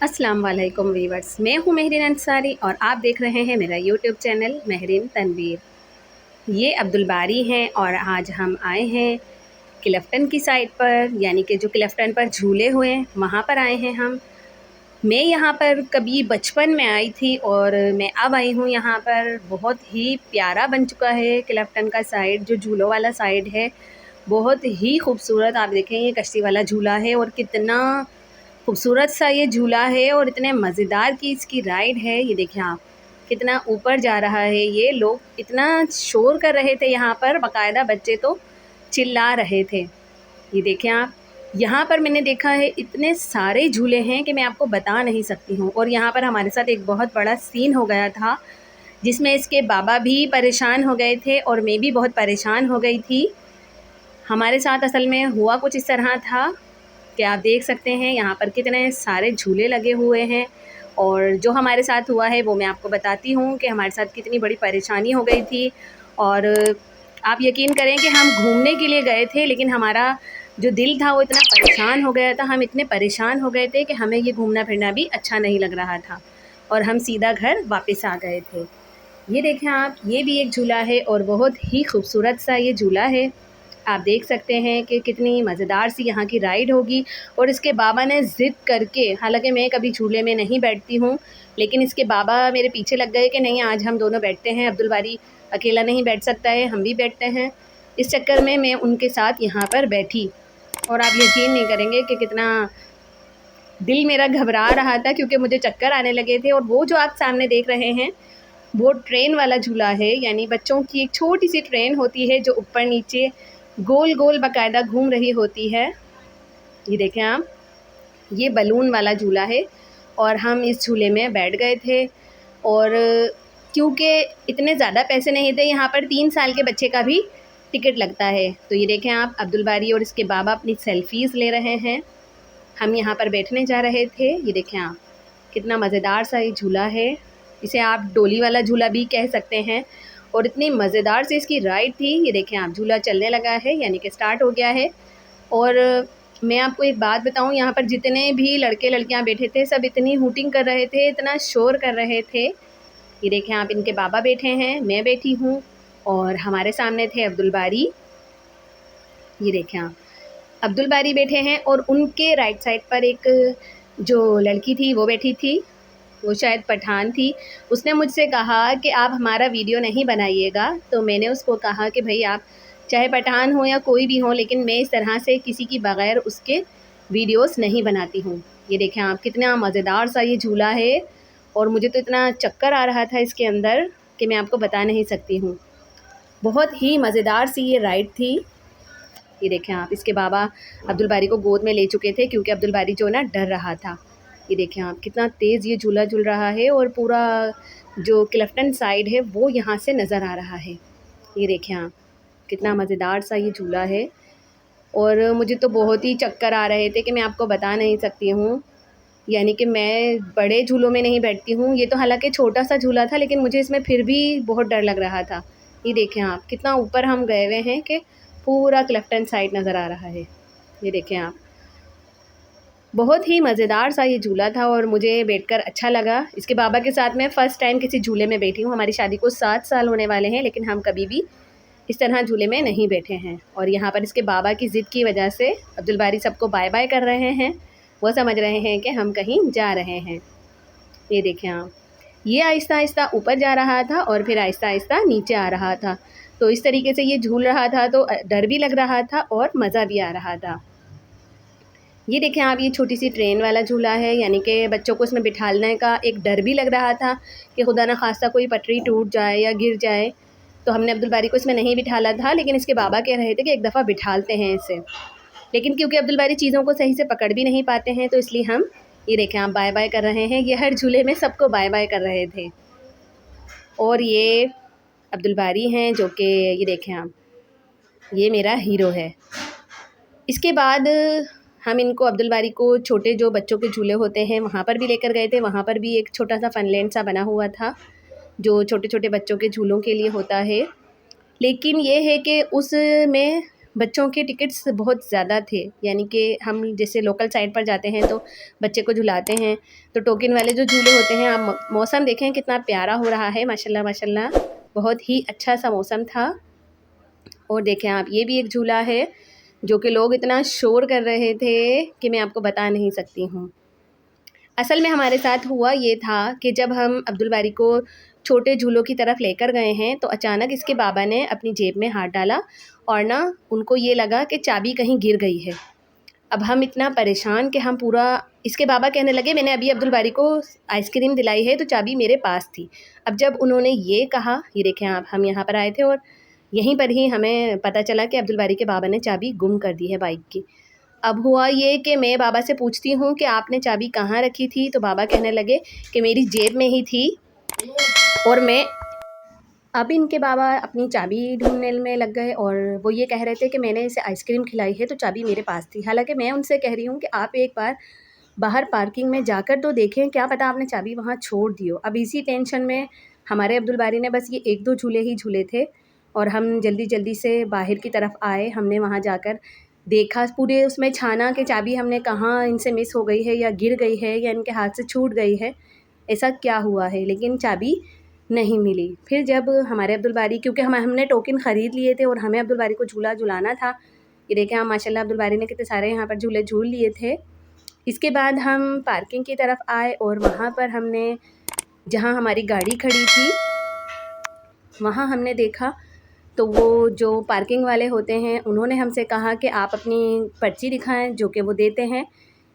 अस्सलाम वालेकुम वीवर्स, मैं हूँ महरीन अंसारी और आप देख रहे हैं मेरा यूट्यूब चैनल महरीन तनवीर। ये अब्दुल बारी हैं और आज हम आए हैं क्लिफ्टन की साइड पर, यानी कि जो क्लिफ्टन पर झूले हुए हैं वहाँ पर आए हैं हम। मैं यहाँ पर कभी बचपन में आई थी और मैं अब आई हूँ यहाँ पर। बहुत ही प्यारा बन चुका है क्लिफ्टन का साइड, जो झूलों वाला साइड है बहुत ही खूबसूरत। आप देखें ये कश्ती वाला झूला है और कितना खूबसूरत सा ये झूला है और इतने मज़ेदार की इसकी राइड है। ये देखें आप, कितना ऊपर जा रहा है। ये लोग इतना शोर कर रहे थे यहाँ पर, बाकायदा बच्चे तो चिल्ला रहे थे। ये देखें आप, यहाँ पर मैंने देखा है इतने सारे झूले हैं कि मैं आपको बता नहीं सकती हूँ। और यहाँ पर हमारे साथ एक बहुत बड़ा सीन हो गया था, जिसमें इसके बाबा भी परेशान हो गए थे और मैं भी बहुत परेशान हो गई थी। हमारे साथ असल में हुआ कुछ इस तरह था कि आप देख सकते हैं यहाँ पर कितने सारे झूले लगे हुए हैं। और जो हमारे साथ हुआ है वो मैं आपको बताती हूँ कि हमारे साथ कितनी बड़ी परेशानी हो गई थी। और आप यकीन करें कि हम घूमने के लिए गए थे, लेकिन हमारा जो दिल था वो इतना परेशान हो गया था, हम इतने परेशान हो गए थे कि हमें ये घूमना फिरना भी अच्छा नहीं लग रहा था और हम सीधा घर वापस आ गए थे। ये देखें आप, ये भी एक झूला है और बहुत ही खूबसूरत सा ये झूला है। आप देख सकते हैं कि कितनी मज़ेदार सी यहाँ की राइड होगी। और इसके बाबा ने ज़िद करके, हालांकि मैं कभी झूले में नहीं बैठती हूँ, लेकिन इसके बाबा मेरे पीछे लग गए कि नहीं आज हम दोनों बैठते हैं, अब्दुल बारी अकेला नहीं बैठ सकता है, हम भी बैठते हैं। इस चक्कर में मैं उनके साथ यहाँ पर बैठी और आप यकीन नहीं करेंगे कि कितना दिल मेरा घबरा रहा था, क्योंकि मुझे चक्कर आने लगे थे। और वो जो आप सामने देख रहे हैं वो ट्रेन वाला झूला है, यानी बच्चों की एक छोटी सी ट्रेन होती है जो ऊपर नीचे गोल गोल बाकायदा घूम रही होती है। ये देखें आप, ये बलून वाला झूला है और हम इस झूले में बैठ गए थे। और क्योंकि इतने ज़्यादा पैसे नहीं थे, यहाँ पर 3 साल के बच्चे का भी टिकट लगता है। तो ये देखें आप, अब्दुल बारी और इसके बाबा अपनी सेल्फ़ीज़ ले रहे हैं। हम यहाँ पर बैठने जा रहे थे। ये देखें आप, कितना मज़ेदार सा ये झूला है, इसे आप डोली वाला झूला भी कह सकते हैं। और इतनी मज़ेदार से इसकी राइड थी। ये देखें आप, झूला चलने लगा है, यानी कि स्टार्ट हो गया है। और मैं आपको एक बात बताऊं, यहाँ पर जितने भी लड़के लड़कियां बैठे थे सब इतनी हूटिंग कर रहे थे, इतना शोर कर रहे थे। ये देखें आप, इनके बाबा बैठे हैं, मैं बैठी हूँ और हमारे सामने थे अब्दुल बारी। ये देखें आप, अब्दुल बारी बैठे हैं और उनके राइट साइड पर एक जो लड़की थी वो बैठी थी, वो शायद पठान थी। उसने मुझसे कहा कि आप हमारा वीडियो नहीं बनाइएगा। तो मैंने उसको कहा कि भाई आप चाहे पठान हो या कोई भी हो, लेकिन मैं इस तरह से किसी की बग़ैर उसके वीडियोस नहीं बनाती हूँ। ये देखें आप, कितना मज़ेदार सा ये झूला है और मुझे तो इतना चक्कर आ रहा था इसके अंदर कि मैं आपको बता नहीं सकती हूँ। बहुत ही मज़ेदार सी ये राइड थी। ये देखें आप, इसके बाबा अब्दुल बारी को गोद में ले चुके थे क्योंकि अब्दुल बारी जो ना डर रहा था। ये देखें आप, कितना तेज़ ये झूला झूल रहा है और पूरा जो क्लिफ्टन साइड है वो यहाँ से नज़र आ रहा है। ये देखें आप, कितना मज़ेदार सा ये झूला है और मुझे तो बहुत ही चक्कर आ रहे थे कि मैं आपको बता नहीं सकती हूँ। यानी कि मैं बड़े झूलों में नहीं बैठती हूँ, ये तो हालांकि छोटा सा झूला था, लेकिन मुझे इसमें फिर भी बहुत डर लग रहा था। ये देखें आप, कितना ऊपर हम गए हुए हैं कि पूरा क्लिफ्टन साइड नज़र आ रहा है। ये देखें आप, बहुत ही मज़ेदार सा ये झूला था और मुझे बैठकर अच्छा लगा। इसके बाबा के साथ मैं फ़र्स्ट टाइम किसी झूले में बैठी हूँ। हमारी शादी को 7 साल होने वाले हैं, लेकिन हम कभी भी इस तरह झूले में नहीं बैठे हैं। और यहाँ पर इसके बाबा की ज़िद की वजह से अब्दुल बारी सबको बाय बाय कर रहे हैं। वो समझ रहे हैं कि हम कहीं जा रहे हैं। ये देखें आप, ये आहिस्ता आहिस्ता ऊपर जा रहा था और फिर आहिस्ता आहिस्ता नीचे आ रहा था। तो इस तरीके से ये झूल रहा था, तो डर भी लग रहा था और मज़ा भी आ रहा था। ये देखें आप, ये छोटी सी ट्रेन वाला झूला है, यानी कि बच्चों को इसमें बिठाने का एक डर भी लग रहा था कि खुदा न खास्ता कोई पटरी टूट जाए या गिर जाए। तो हमने अब्दुल बारी को इसमें नहीं बिठाला था, लेकिन इसके बाबा कह रहे थे कि एक दफ़ा बिठालते हैं इसे। लेकिन क्योंकि अब्दुल बारी चीज़ों को सही से पकड़ भी नहीं पाते हैं, तो इसलिए हम, ये देखें आप, बाय बाय कर रहे हैं। ये हर झूले में सबको बाय बाय कर रहे थे। और ये अब्दुल बारी हैं जो कि, ये देखें आप, ये मेरा हीरो है। इसके बाद हम इनको, अब्दुल बारी को, छोटे जो बच्चों के झूले होते हैं वहाँ पर भी लेकर गए थे। वहाँ पर भी एक छोटा सा फनलैंड सा बना हुआ था जो छोटे छोटे बच्चों के झूलों के लिए होता है। लेकिन ये है कि उसमें बच्चों के टिकट्स बहुत ज़्यादा थे, यानी कि हम जैसे लोकल साइड पर जाते हैं तो बच्चे को झुलाते हैं, तो टोकन वाले जो झूले होते हैं, आप मौसम देखें कितना प्यारा हो रहा है, माशाल्लाह माशाल्लाह, बहुत ही अच्छा सा मौसम था। और देखें आप, ये भी एक झूला है जो कि लोग इतना शोर कर रहे थे कि मैं आपको बता नहीं सकती हूँ। असल में हमारे साथ हुआ ये था कि जब हम अब्दुल बारी को छोटे झूलों की तरफ लेकर गए हैं तो अचानक इसके बाबा ने अपनी जेब में हाथ डाला और ना उनको ये लगा कि चाबी कहीं गिर गई है। अब हम इतना परेशान कि हम पूरा, इसके बाबा कहने लगे मैंने अभी अब्दुल बारी को आइसक्रीम दिलाई है तो चाबी मेरे पास थी। अब जब उन्होंने ये कहा, ये देखें आप, हम यहाँ पर आए थे और यहीं पर ही हमें पता चला कि अब्दुल बारी के बाबा ने चाबी गुम कर दी है बाइक की। अब हुआ ये कि मैं बाबा से पूछती हूँ कि आपने चाबी कहाँ रखी थी, तो बाबा कहने लगे कि मेरी जेब में ही थी। और अब इनके बाबा अपनी चाबी ढूंढने में लग गए और वो ये कह रहे थे कि मैंने इसे आइसक्रीम खिलाई है तो चाबी मेरे पास थी। हालांकि मैं उनसे कह रही हूँ कि आप एक बार बाहर पार्किंग में जाकर तो देखें, क्या पता आपने चाबी वहाँ छोड़ दी हो। अब इसी टेंशन में हमारे अब्दुल बारी ने बस ये 1-2 झूले ही झूले थे और हम जल्दी जल्दी से बाहर की तरफ आए। हमने वहाँ जाकर देखा, पूरे उसमें छाना कि चाबी हमने कहाँ इनसे मिस हो गई है या गिर गई है या इनके हाथ से छूट गई है, ऐसा क्या हुआ है, लेकिन चाबी नहीं मिली। फिर जब हमारे अब्दुल बारी, क्योंकि हमने टोकन ख़रीद लिए थे और हमें अब्दुल बारी को झूला झुलाना था, ये देखें हम, माशाल्लाह अब्दुल बारी ने कितने सारे यहाँ पर झूले झूल लिए थे। इसके बाद हम पार्किंग की तरफ आए और वहाँ पर हमने, जहाँ हमारी गाड़ी खड़ी थी वहाँ हमने देखा तो वो जो पार्किंग वाले होते हैं उन्होंने हमसे कहा कि आप अपनी पर्ची दिखाएं, जो कि वो देते हैं।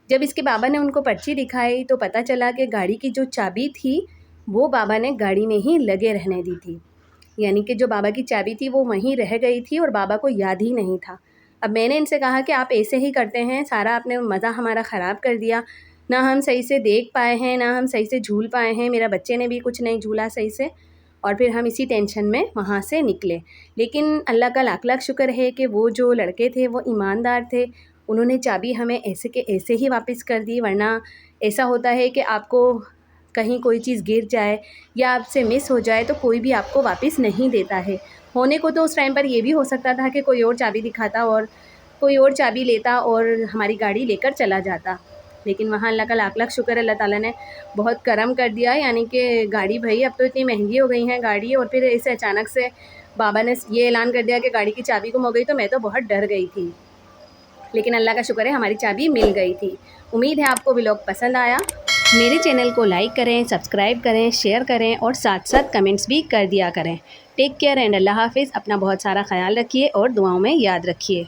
जब इसके बाबा ने उनको पर्ची दिखाई तो पता चला कि गाड़ी की जो चाबी थी वो बाबा ने गाड़ी में ही लगे रहने दी थी, यानी कि जो बाबा की चाबी थी वो वहीं रह गई थी और बाबा को याद ही नहीं था। अब मैंने इनसे कहा कि आप ऐसे ही करते हैं, सारा आपने मज़ा हमारा ख़राब कर दिया, ना हम सही से देख पाए हैं ना हम सही से झूल पाए हैं, मेरा बच्चे ने भी कुछ नहीं झूला सही से। और फिर हम इसी टेंशन में वहाँ से निकले। लेकिन अल्लाह का लाख लाख शुक्र है कि वो जो लड़के थे वो ईमानदार थे, उन्होंने चाबी हमें ऐसे के ऐसे ही वापस कर दी। वरना ऐसा होता है कि आपको कहीं कोई चीज़ गिर जाए या आपसे मिस हो जाए तो कोई भी आपको वापस नहीं देता है। होने को तो उस टाइम पर ये भी हो सकता था कि कोई और चाबी दिखाता और कोई और चाबी लेता और हमारी गाड़ी लेकर चला जाता, लेकिन वहाँ अल्लाह का लाख लाख शुक्र है, अल्लाह ताला ने बहुत करम कर दिया। यानी कि गाड़ी, भाई अब तो इतनी महंगी हो गई हैं गाड़ी, और फिर ऐसे अचानक से बाबा ने ये ऐलान कर दिया कि गाड़ी की चाबी गुम हो गई, तो मैं तो बहुत डर गई थी। लेकिन अल्लाह का शुक्र है हमारी चाबी मिल गई थी। उम्मीद है आपको व्लॉग पसंद आया। मेरे चैनल को लाइक करें, सब्सक्राइब करें, शेयर करें और साथ साथ कमेंट्स भी कर दिया करें। टेक केयर एंड अल्लाह हाफिज़। अपना बहुत सारा ख्याल रखिए और दुआओं में याद रखिए।